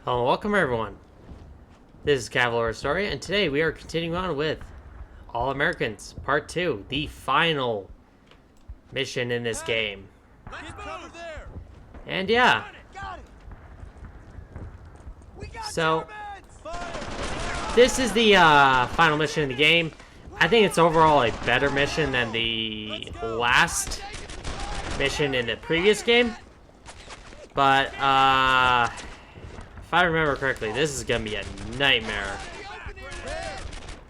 Hello, welcome everyone. This is Cavalry Story, and today we are continuing on with All Americans Part 2, the final mission in this game. And yeah, so this is the final mission in the game. I think it's overall a better mission than the last mission in the previous game, but if I remember correctly, this is gonna be a nightmare.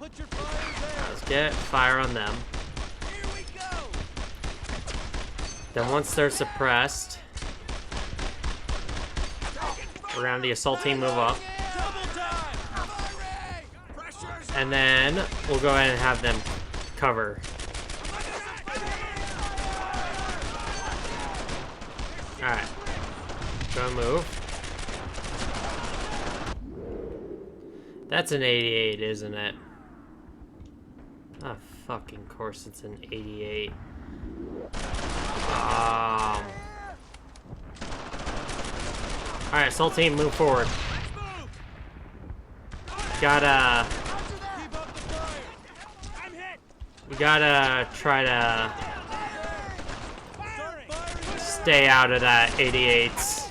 Let's get fire on them. Then once they're suppressed, we're gonna have the assault team move up. And then we'll go ahead and have them cover. Alright. Go move. That's an 88, isn't it? Ah, fucking course it's an 88. Alright, assault team, move forward. We gotta try to stay out of that 88's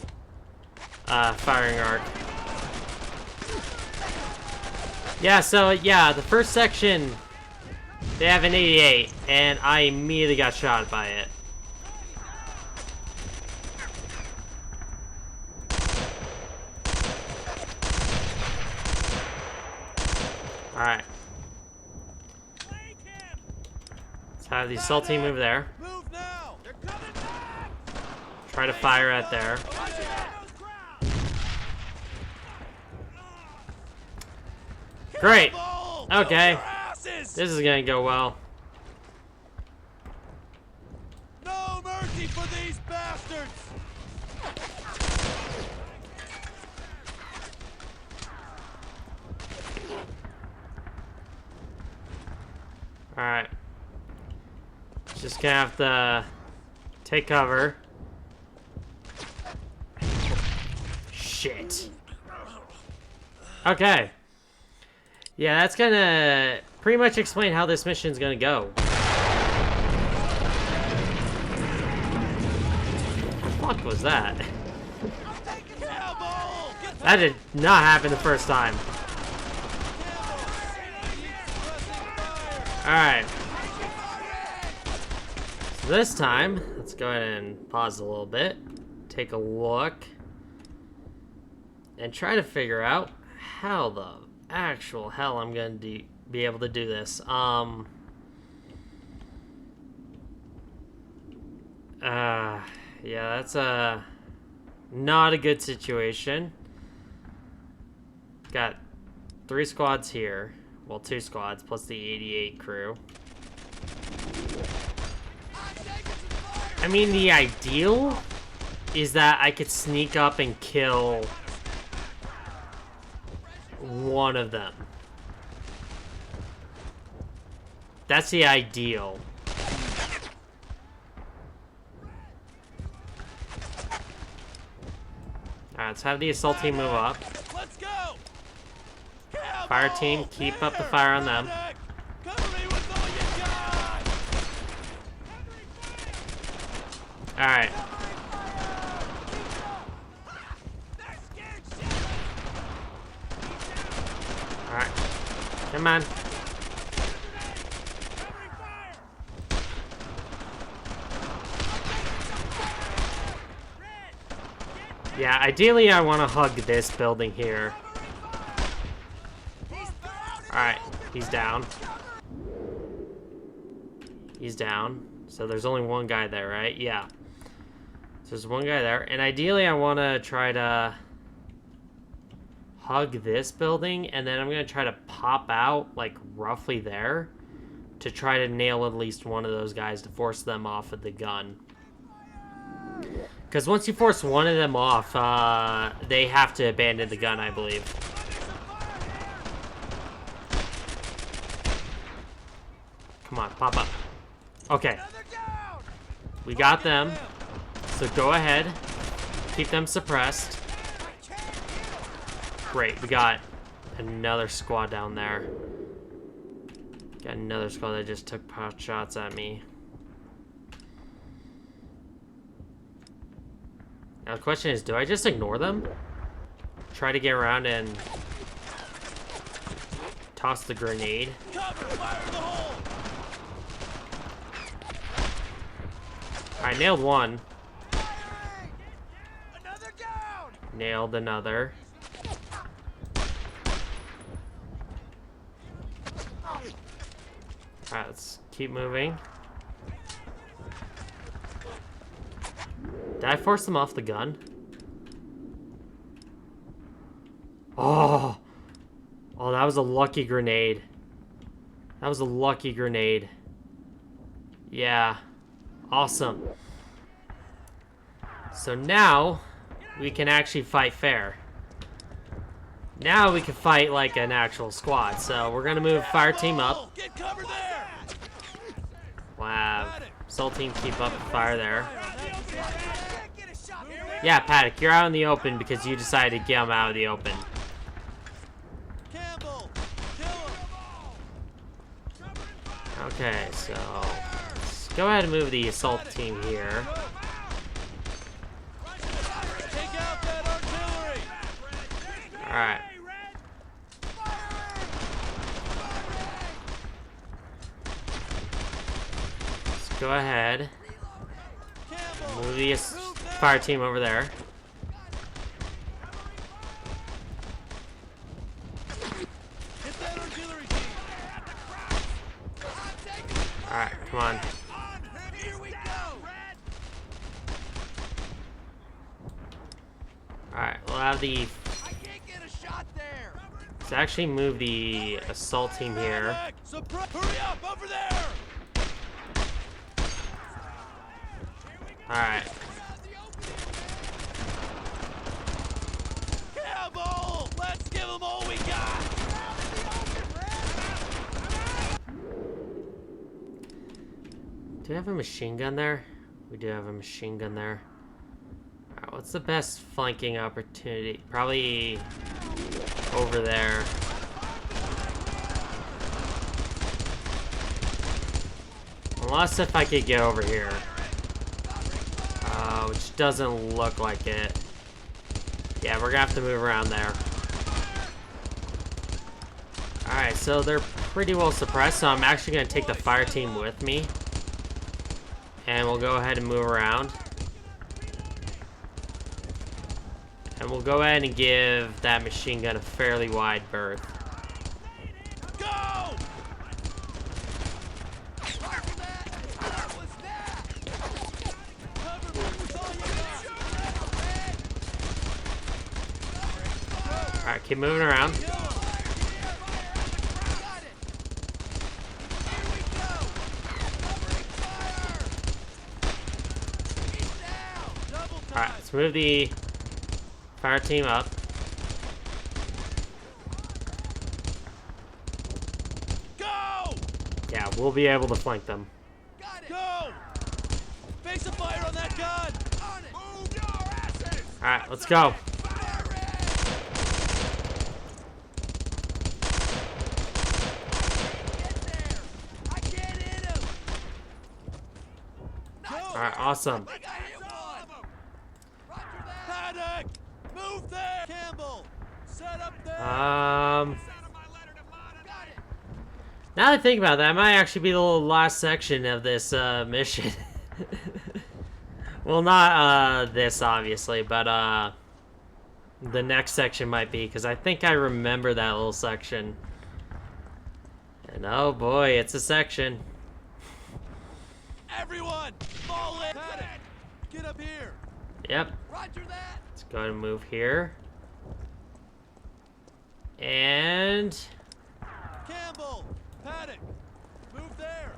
firing arc. Yeah, so yeah, the first section, they have an 88, and I immediately got shot by it. Alright. Let's have the assault team move there. Try to fire at there. Great. Okay. This is gonna go well. No mercy for these bastards. Alright. Just gonna have to take cover. Shit. Okay. Yeah, that's gonna pretty much explain how this mission's gonna go. What the fuck was that? That did not happen the first time. Alright. So this time, let's go ahead and pause a little bit. Take a look. And try to figure out how the actual hell I'm gonna be able to do this. Yeah, that's not a good situation. Got 3 squads here. Well, 2 squads plus the 88 crew. I mean, the ideal is that I could sneak up and kill one of them. That's the ideal. Alright, let's have the assault team move up. Let's go. Fire team, keep up the fire on them. Cover me with all you got. Alright. Alright. Come on. Yeah, ideally I want to hug this building here. Alright, he's down. He's down. So there's only one guy there, right? Yeah. So there's one guy there. And ideally I want to try to hug this building, and then I'm going to try to pop out, like, roughly there to try to nail at least one of those guys to force them off of the gun. Because once you force one of them off, they have to abandon the gun, I believe. Come on, pop up. Okay. We got them. So go ahead. Keep them suppressed. Great, we got another squad down there. Got another squad that just took pot shots at me. Now the question is, do I just ignore them? Try to get around and toss the grenade. Cover! Fire in the hole! I nailed one. Firing! Another down! Nailed another. Alright, let's keep moving. Did I force them off the gun? Oh! Oh, that was a lucky grenade. That was a lucky grenade. Yeah. Awesome. So now, we can actually fight fair. Now we can fight like an actual squad. So we're gonna move fire team up. Get cover there! Wow. Assault team keep up the fire there. Yeah, Paddock, you're out in the open because you decided to get him out of the open. Campbell! Kill him! Okay, so let's go ahead and move the assault team here. Take out that artillery! Alright. Let's go ahead. Campbell! Move the fire team over there. Hit that artillery team! Alright, come on. Here we go! Alright, we'll have the... I can't get a shot there! Let's actually move the assault team here. Hurry up! Over there! Alright. Campbell! Let's give them all we got! Do we have a machine gun there? We do have a machine gun there. Alright, what's the best flanking opportunity? Probably over there. Unless if I could get over here. Which doesn't look like it. Yeah, we're gonna have to move around there. Alright, so they're pretty well suppressed, so I'm actually gonna take the fire team with me. And we'll go ahead and move around. And we'll go ahead and give that machine gun a fairly wide berth. Go! Alright, keep moving around. Alright, let's move the fire team up. Go! Yeah, we'll be able to flank them. Go! Face a fire on that gun! On it! Move your asses! Alright, let's go. Alright, awesome. Paddock! Move there! Campbell! Set up there! Now that I think about that, might actually be the last section of this mission. Well, not this, obviously, but the next section might be, because I think I remember that little section. And oh boy, it's a section. Everyone! Fall in! Paddock! Get up here! Yep. Roger that! Let's go ahead and move here. And... Campbell! Paddock! Move there!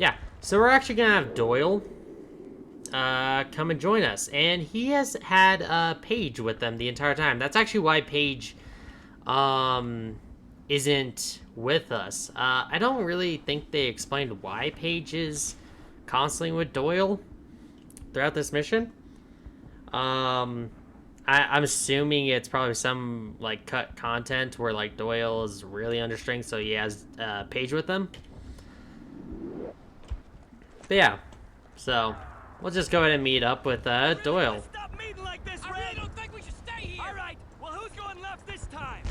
yeah, so we're actually going to have Doyle come and join us. And he has had Paige with them the entire time. That's actually why Paige isn't with us. I don't really think they explained why Paige is constantly with Doyle throughout this mission. I'm assuming it's probably some like cut content where like Doyle is really understring, so he has Paige with him. But yeah, so we'll just go ahead and meet up with Doyle. Stop meeting like this, Red. I really don't think we should stay here. All right. Well, who's going left this time?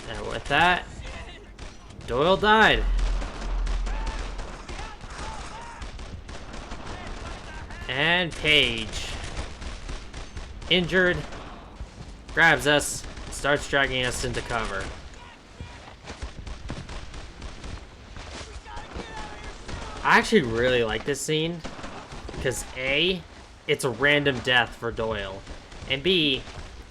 And with that, Doyle died. And Paige, injured, grabs us, starts dragging us into cover. I actually really like this scene because A, it's a random death for Doyle, and B,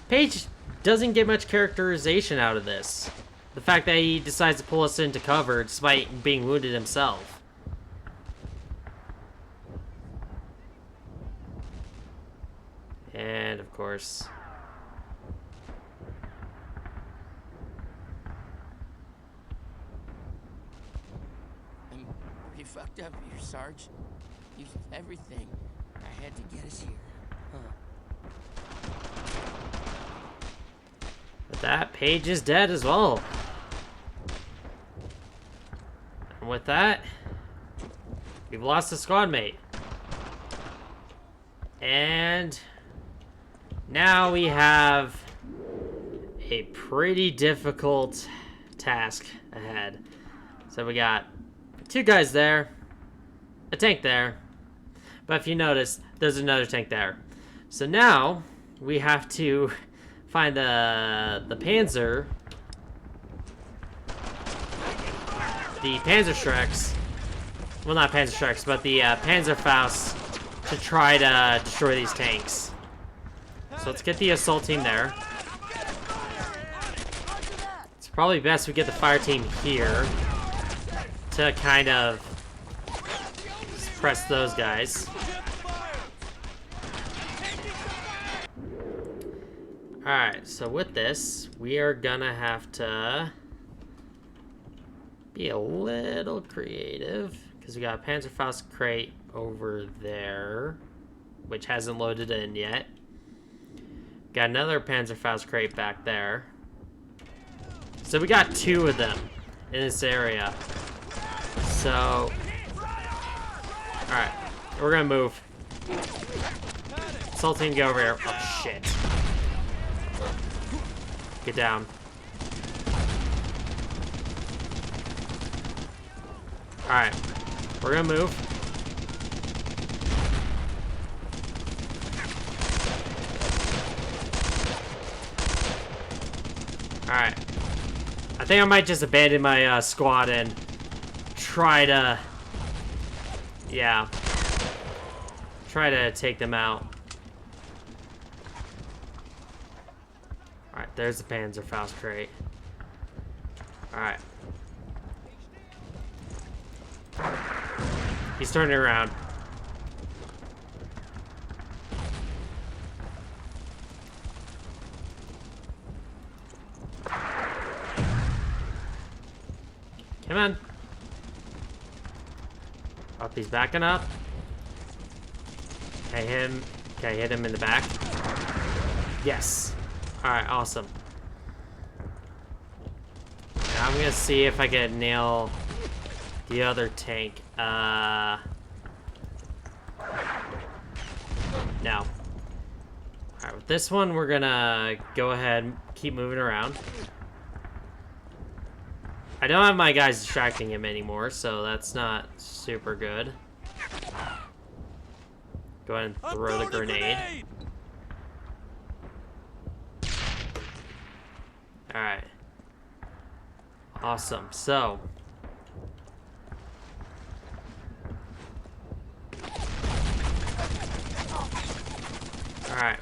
Paige doesn't get much characterization out of this. The fact that he decides to pull us into cover despite being wounded himself. And of course, I'm pretty fucked up here, Sarge. Used everything I had to get us here. with that, Paige is dead as well. And with that, we've lost a squad mate. And now we have a pretty difficult task ahead. So we got 2 guys there, a tank there, but if you notice, there's another tank there. So now we have to find the Panzer, the Panzerschrecks, well, not Panzerschrecks, but the Panzerfaust to try to destroy these tanks. So let's get the assault team there. It's probably best we get the fire team here to kind of suppress those guys. Alright, so with this, we are gonna have to be a little creative because we got a Panzerfaust crate over there, which hasn't loaded in yet. Got another Panzerfaust crate back there. So we got 2 of them in this area. So, alright, we're gonna move. Assault team, get over here. Oh, shit. Get down. Alright, we're gonna move. Alright. I think I might just abandon my squad and try to... yeah. Try to take them out. Alright, there's the Panzerfaust crate. Alright. He's turning around. Come on. Oh, he's backing up. Can I hit him in the back? Yes. Alright, awesome. Now I'm gonna see if I can nail the other tank. No. Alright, with this one, we're gonna go ahead and keep moving around. I don't have my guys distracting him anymore, so that's not super good. Go ahead and throw the grenade. Alright. Awesome. So. Alright.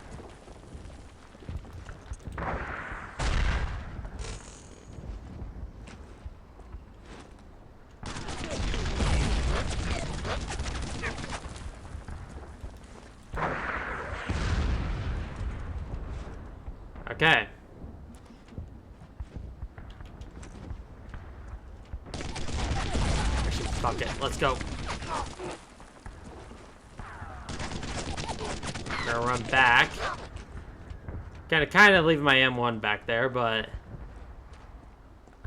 Okay. Actually, fuck it. Let's go. Gonna run back. Gonna kind of leave my M1 back there, but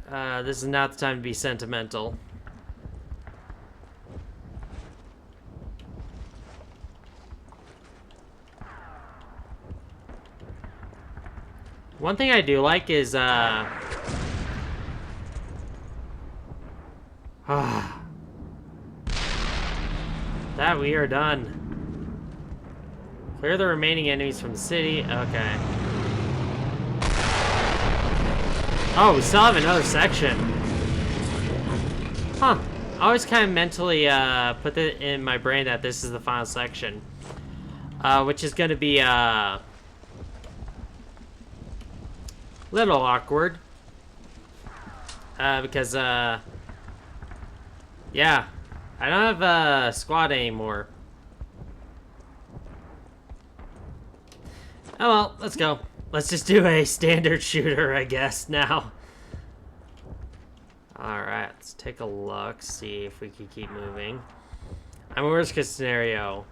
this is not the time to be sentimental. One thing I do like is that we are done. Clear the remaining enemies from the city. Okay. Oh, we still have another section. Huh. I always kind of mentally put it in my brain that this is the final section. Which is going to be little awkward. Because, yeah. I don't have a squad anymore. Oh well, let's go. Let's just do a standard shooter, I guess, now. Alright, let's take a look, see if we can keep moving. I'm a worst case scenario.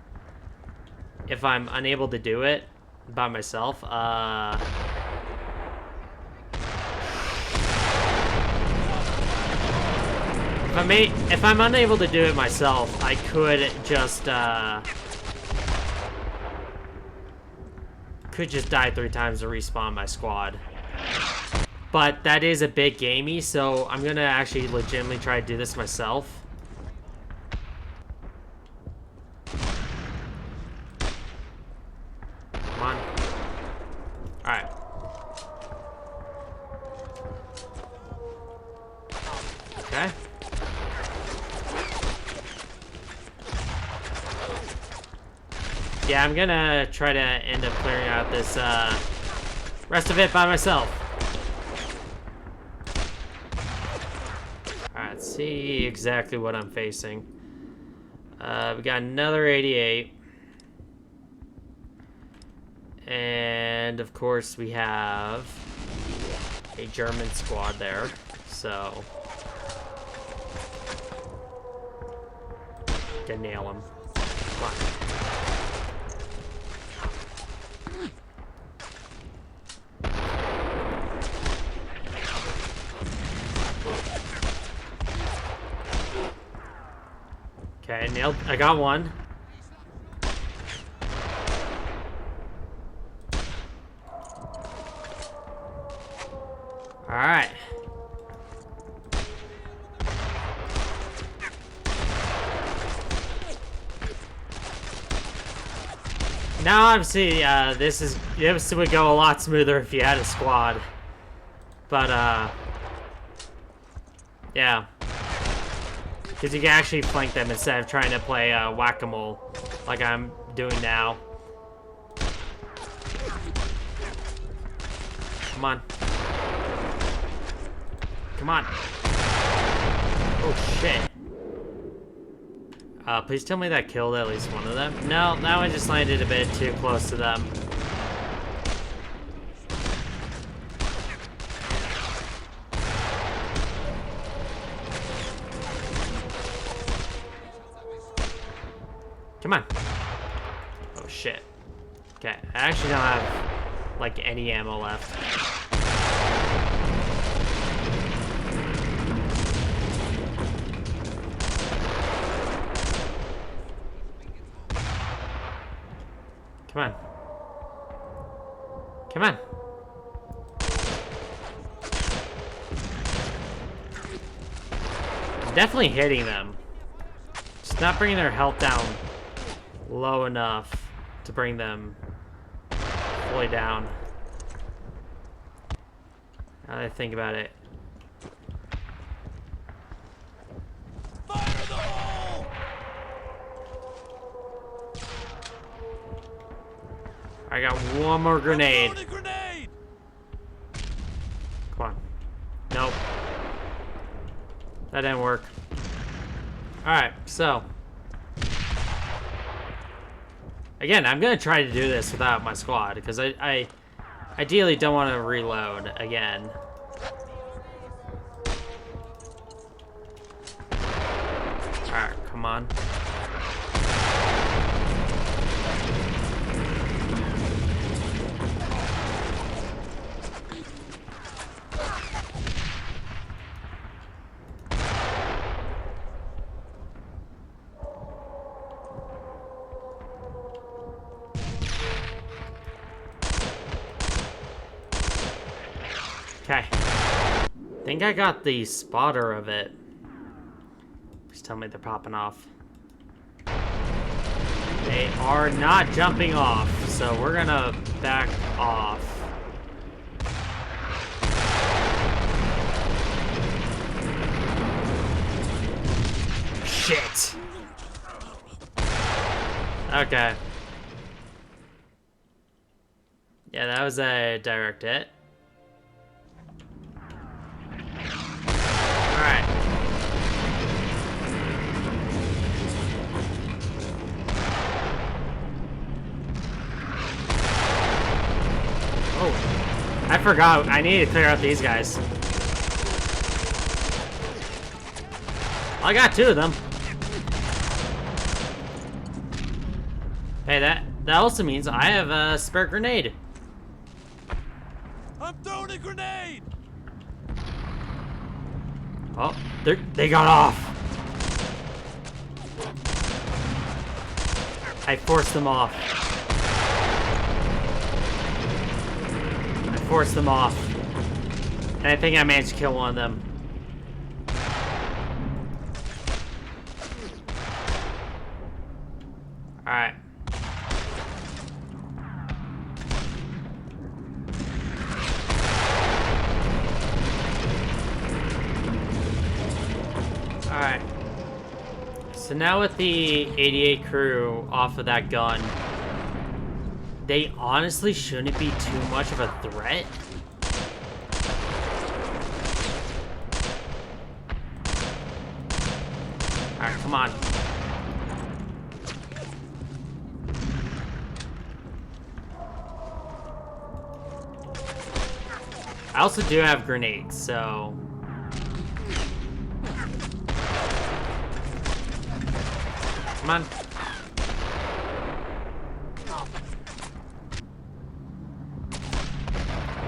If I'm unable to do it by myself, if I'm unable to do it myself, I could just die 3 times to respawn my squad. But that is a bit gamey, so I'm gonna actually legitimately try to do this myself. Come on. Alright. Okay. Yeah, I'm gonna try to end up clearing out this rest of it by myself. Alright, let's see exactly what I'm facing. We got another 88. And of course we have a German squad there, so can nail him. Come on. Okay, nailed. I got one. All right. Now, obviously, this would go a lot smoother if you had a squad. But, yeah. Because you can actually flank them instead of trying to play whack-a-mole like I'm doing now. Come on. Come on. Oh, shit. Please tell me that killed at least one of them. No, that one just landed a bit too close to them. Come on. Oh, shit. Okay, I actually don't have, like, any ammo left. Come on. Come on. I'm definitely hitting them. Just not bringing their health down low enough to bring them fully down. Now that I think about it. Fire in the hole! I got one more grenade. Reload a grenade! Come on. Nope. That didn't work. Alright, so. Again, I'm gonna try to do this without my squad, because I ideally don't want to reload again. Alright, come on. Okay. Think I got the spotter of it. Please tell me they're popping off. They are not jumping off, so we're gonna back off. Shit! Okay. Yeah, that was a direct hit. Alright. Oh, I forgot. I need to clear out these guys. I got 2 of them. Hey, that also means I have a spare grenade. I'm throwing a grenade! Oh, they got off. I forced them off. I forced them off. And I think I managed to kill one of them. Alright. Alright. So now with the 88 crew off of that gun, they honestly shouldn't be too much of a threat. Alright, come on. I also do have grenades, so... Come on.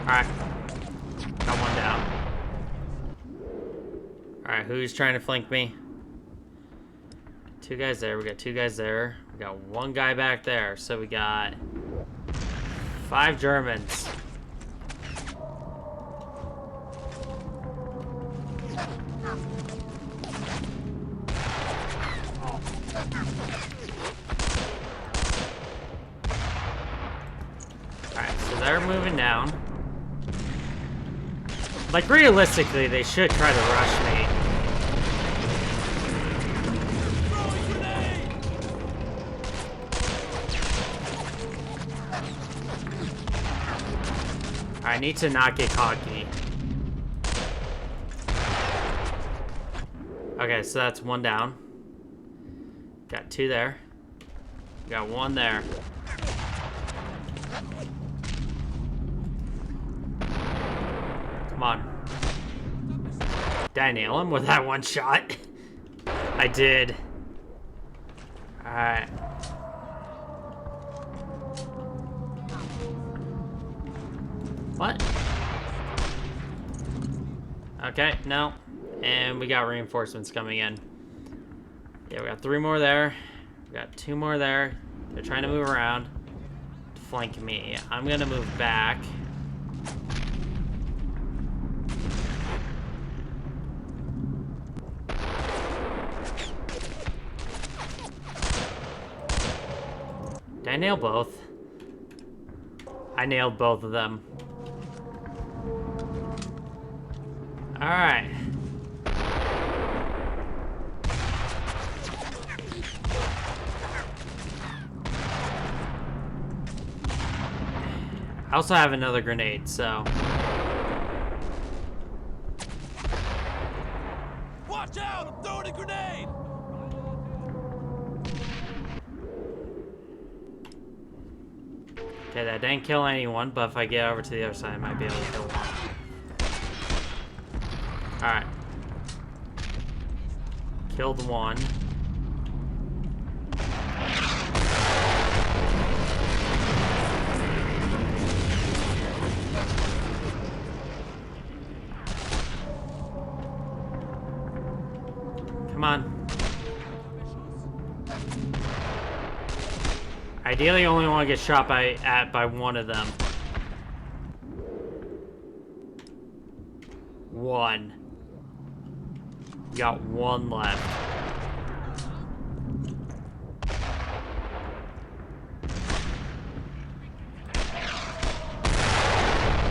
Alright. Got one down. Alright, who's trying to flank me? 2 guys there. We got 2 guys there. We got 1 guy back there. So we got 5 Germans. Alright, so they're moving down. Like, realistically, they should try to rush me. Throwing grenade! I need to not get cocky. Okay, so that's 1 down. Got 2 there. Got 1 there. Come on. Did I nail him with that 1 shot? I did. Alright. What? Okay, no. And we got reinforcements coming in. Yeah, we got 3 more there. We got 2 more there. They're trying to move around to flank me. I'm gonna move back. Did I nail both? I nailed both of them. Alright. I also have another grenade, so... Watch out! I'm throwing a grenade! Okay, that didn't kill anyone, but if I get over to the other side, I might be able to kill one. Alright. Killed 1. Come on. Ideally, only want to get shot by 1 of them. one. We got one left.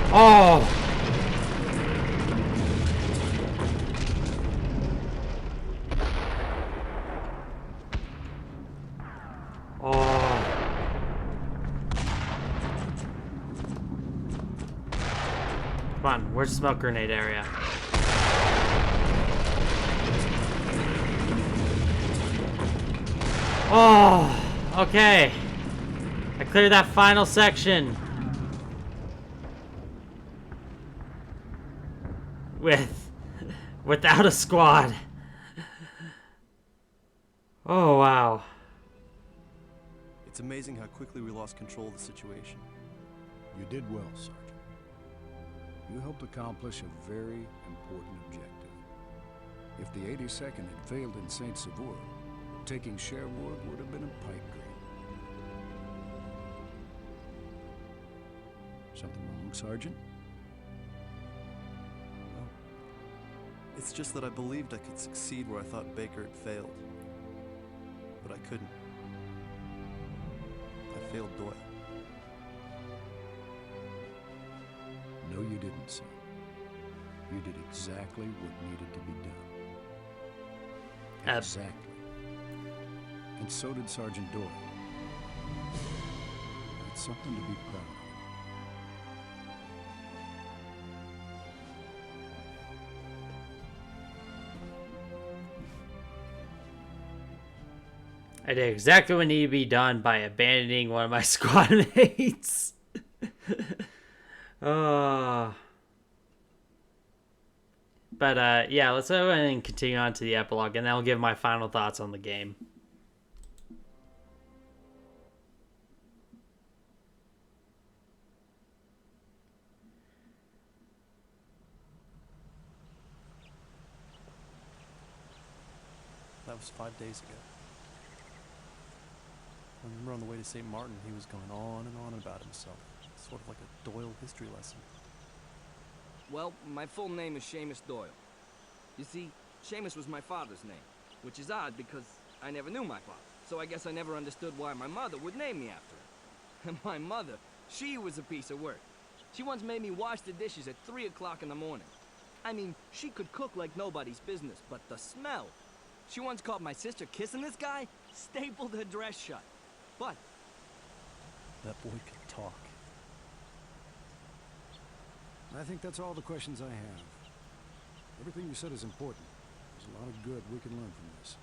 Oh! Come on, where's the smoke grenade area? Oh, okay. I cleared that final section. Without a squad. Oh, wow. It's amazing how quickly we lost control of the situation. You did well, Sergeant. You helped accomplish a very important objective. If the 82nd had failed in Saint Savour, taking Cherbourg would have been a pipe dream. Something wrong, Sergeant? No. It's just that I believed I could succeed where I thought Baker had failed. But I couldn't. I failed Doyle. No, you didn't, son. You did exactly what needed to be done. Exactly. And so did Sergeant Doyle. That's something to be proud of. I did exactly what needed to be done by abandoning one of my squad mates. But yeah, let's go ahead and continue on to the epilogue, and then I'll give my final thoughts on the game. That was 5 days ago. I remember on the way to St. Martin, he was going on and on about himself. Sort of like a Doyle history lesson. Well, my full name is Seamus Doyle. You see, Seamus was my father's name, which is odd because I never knew my father. So I guess I never understood why my mother would name me after him. And my mother, she was a piece of work. She once made me wash the dishes at 3 o'clock in the morning. I mean, she could cook like nobody's business, but the smell. She once caught my sister kissing this guy, stapled her dress shut. But that boy could talk. I think that's all the questions I have. Everything you said is important. There's a lot of good we can learn from this.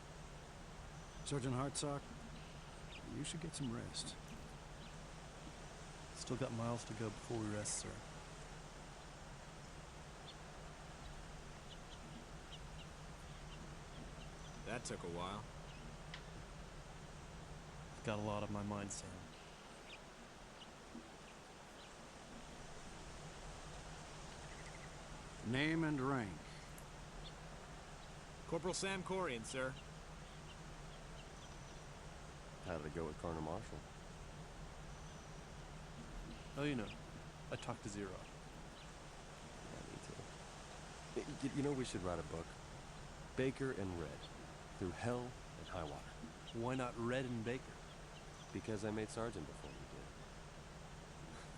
Sergeant Hartstock, you should get some rest. Still got miles to go before we rest, sir. That took a while. I've got a lot on my mind, Sam. Name and rank. Corporal Sam Corian, sir. How did it go with Coroner Marshall? Oh, you know, I talked to Zero. Yeah, me too. You know, we should write a book. Baker and Red. Through hell and high water. Why not Red and Baker? Because I made sergeant before you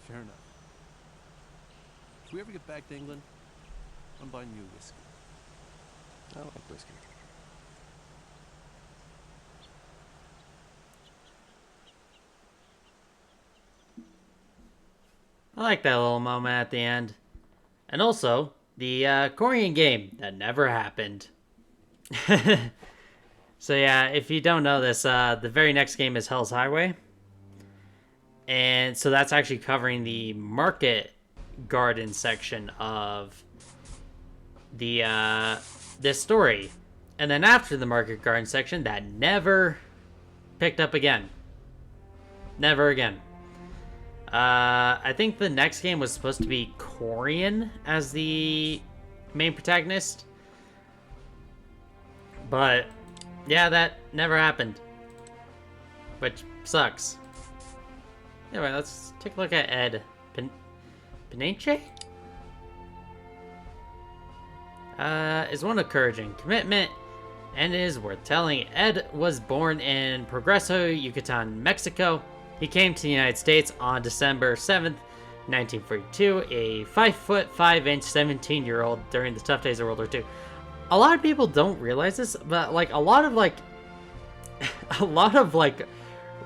did. Fair enough. If we ever get back to England, I'm buying you whiskey. I like whiskey. I like that little moment at the end. And also, the Korean game that never happened. So yeah, if you don't know this, the very next game is Hell's Highway. And so that's actually covering the market garden section of the this story. And then after the market garden section, that never picked up again. Never again. I think the next game was supposed to be Corian as the main protagonist. But yeah, that never happened. Which sucks. Anyway, let's take a look at Ed. Pinanche? is one of courage and commitment, and it is worth telling. Ed was born in Progreso, Yucatan, Mexico. He came to the United States on December 7th, 1942, a 5'5" 17-year-old during the tough days of World War II. A lot of people don't realize this, but like a lot of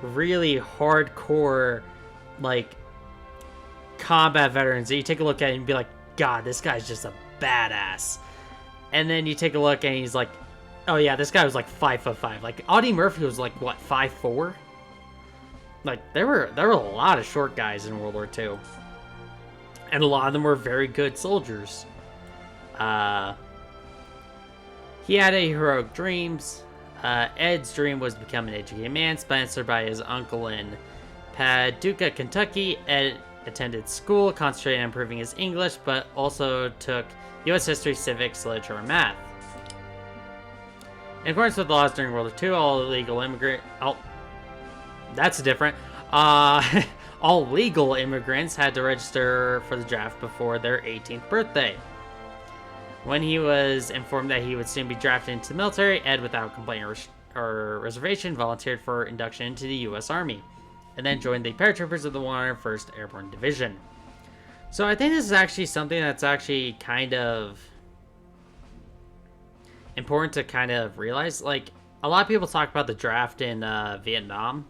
really hardcore like combat veterans that you take a look at and be like, God, this guy's just a badass. And then you take a look and he's like, oh yeah, this guy was like 5'5". Like Audie Murphy was like what, 5'4"? Like there were a lot of short guys in World War II. And a lot of them were very good soldiers. He had a heroic dreams. Ed's dream was to become an educated man, sponsored by his uncle in Paducah, Kentucky. Ed attended school, concentrated on improving his English, but also took U.S. history, civics, literature, and math. In accordance with laws during World War II, all illegal immigrant... Oh, that's different. All legal immigrants had to register for the draft before their 18th birthday. When he was informed that he would soon be drafted into the military, Ed, without complaint or reservation, volunteered for induction into the U.S. Army, and then joined the paratroopers of the 101st Airborne Division. So I think this is actually something that's actually kind of important to kind of realize. Like, a lot of people talk about the draft in Vietnam.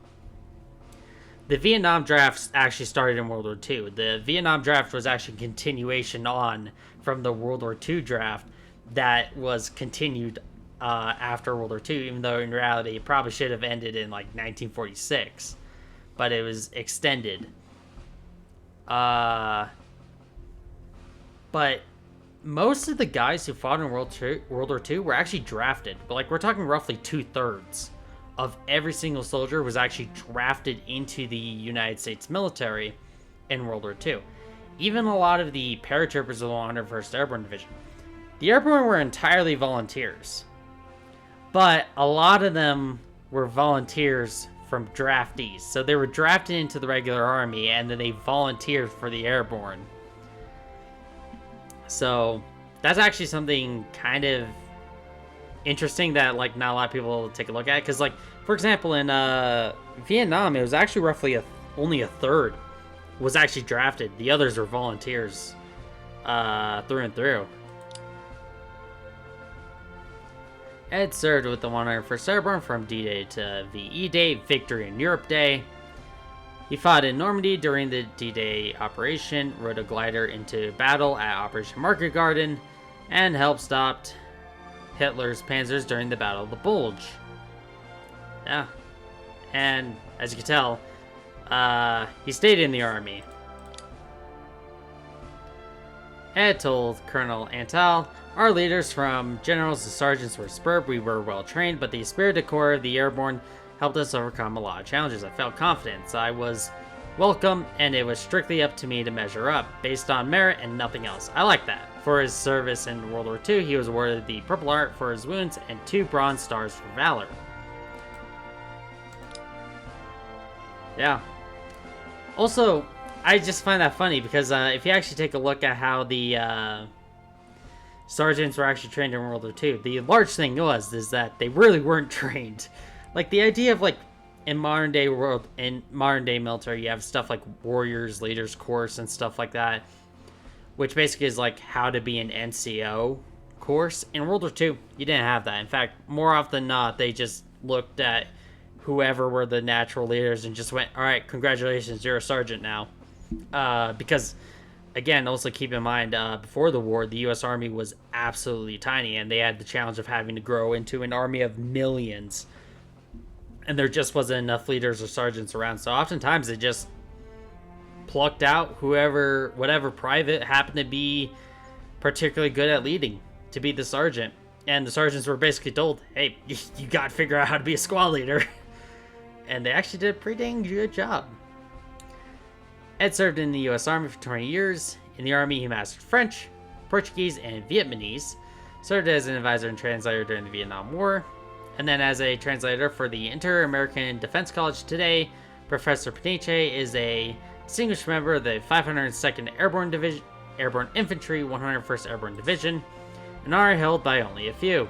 The Vietnam draft actually started in World War II. The Vietnam draft was actually a continuation on from the World War II draft that was continued after World War II, even though in reality it probably should have ended in like 1946. But it was extended. But most of the guys who fought in World War II were actually drafted. But like we're talking roughly 2/3 of every single soldier was actually drafted into the United States military in World War II. Even a lot of the paratroopers of the 101st Airborne Division. The Airborne were entirely volunteers. But a lot of them were volunteers from draftees. So they were drafted into the regular army and then they volunteered for the Airborne. So that's actually something kind of interesting that like not a lot of people take a look at. Because like, for example, in Vietnam, it was actually roughly only a third was actually drafted. The others were volunteers through and through. Ed served with the 101st Airborne from D-Day to VE Day, Victory in Europe Day. He fought in Normandy during the D-Day operation, rode a glider into battle at Operation Market Garden, and helped stop Hitler's panzers during the Battle of the Bulge. Yeah. And, as you can tell, he stayed in the army. Ed told Colonel Antal, our leaders from generals to sergeants were superb. We were well trained, but the spirited core of the Airborne helped us overcome a lot of challenges. I felt confident. I was welcome, and it was strictly up to me to measure up, based on merit and nothing else. I like that. For his service in World War II, he was awarded the Purple Heart for his wounds and 2 Bronze Stars for valor. Yeah. Also, I just find that funny because if you actually take a look at how the sergeants were actually trained in World War II, the large thing is that they really weren't trained. Like the idea of like in modern day military, you have stuff like warriors, leaders course, and stuff like that, which basically is like how to be an NCO course. In World War II, you didn't have that. In fact, more often than not, they just looked at whoever were the natural leaders and just went, all right, congratulations, you're a sergeant now. Because, again, also keep in mind, before the war, the U.S. Army was absolutely tiny, and they had the challenge of having to grow into an army of millions. And there just wasn't enough leaders or sergeants around. So oftentimes they just plucked out whatever private happened to be particularly good at leading to be the sergeant. And the sergeants were basically told, hey, you got to figure out how to be a squad leader. And they actually did a pretty dang good job. Ed served in the U.S. Army for 20 years. In the Army, he mastered French, Portuguese, and Vietnamese. Served as an advisor and translator during the Vietnam War. And then as a translator for the Inter-American Defense College today, Professor Paniche is a distinguished member of the 502nd Airborne Division, Airborne Infantry, 101st Airborne Division. and are held by only a few.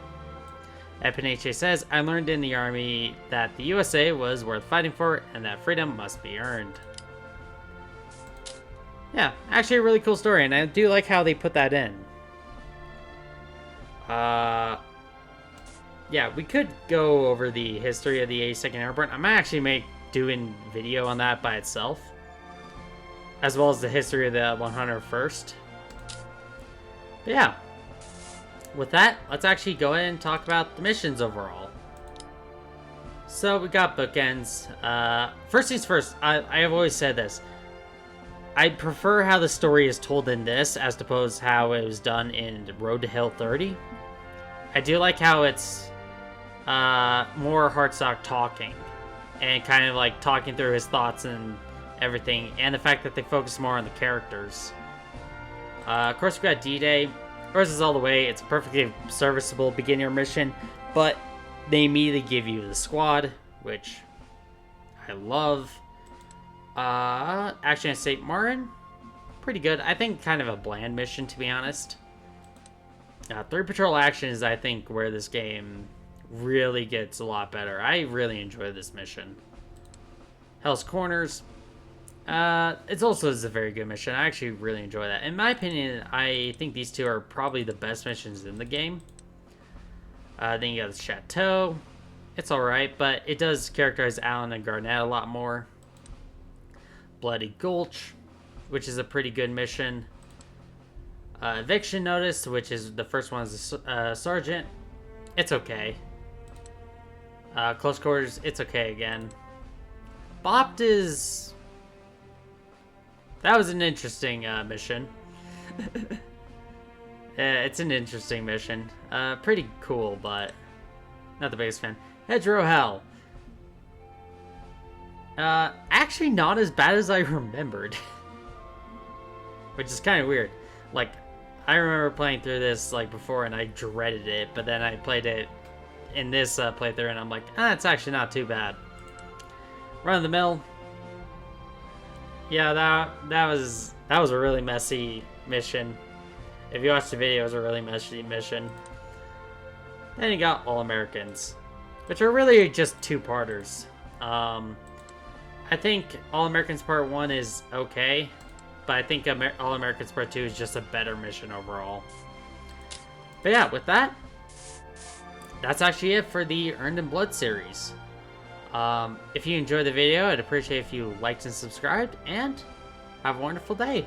Epiniche says, I learned in the army that the USA was worth fighting for and that freedom must be earned. Yeah, actually a really cool story, and I do like how they put that in. Yeah, we could go over the history of the 82nd Airborne. I might actually doing video on that by itself, as well as the history of the 101st. But yeah, with that, let's actually go ahead and talk about the missions overall. So we got bookends. First things first, I have always said this. I prefer how the story is told in this as opposed to how it was done in Road to Hill 30. I do like how it's more Hartstock talking and kind of like talking through his thoughts and everything, and the fact that they focus more on the characters. Of course, we got D-Day. Versus All the Way. It's a perfectly serviceable beginner mission, but they immediately give you the squad, which I love. Action at St. Martin, pretty good. I think kind of a bland mission, to be honest. 3 patrol action is, I think, where this game really gets a lot better. I really enjoy this mission. Hell's Corners. It's also a very good mission. I actually really enjoy that. In my opinion, I think these two are probably the best missions in the game. Then you got the Chateau. It's alright, but it does characterize Alan and Garnett a lot more. Bloody Gulch, which is a pretty good mission. Eviction Notice, which is the first one as a sergeant. It's okay. Close Quarters, it's okay again. Bopped is... That was an interesting mission. It's an interesting mission. Pretty cool, but not the biggest fan. Hedgerow Hell. Actually not as bad as I remembered. Which is kind of weird. Like, I remember playing through this like before and I dreaded it, but then I played it in this playthrough and I'm like, it's actually not too bad. Run of the Mill. Yeah, that was a really messy mission. If you watch the video, it was a really messy mission. Then you got All Americans, which are really just 2-parters. I think All Americans Part 1 is okay, but I think All Americans Part 2 is just a better mission overall. But yeah, with that, that's actually it for the Earned in Blood series. If you enjoyed the video, I'd appreciate if you liked and subscribed, and have a wonderful day.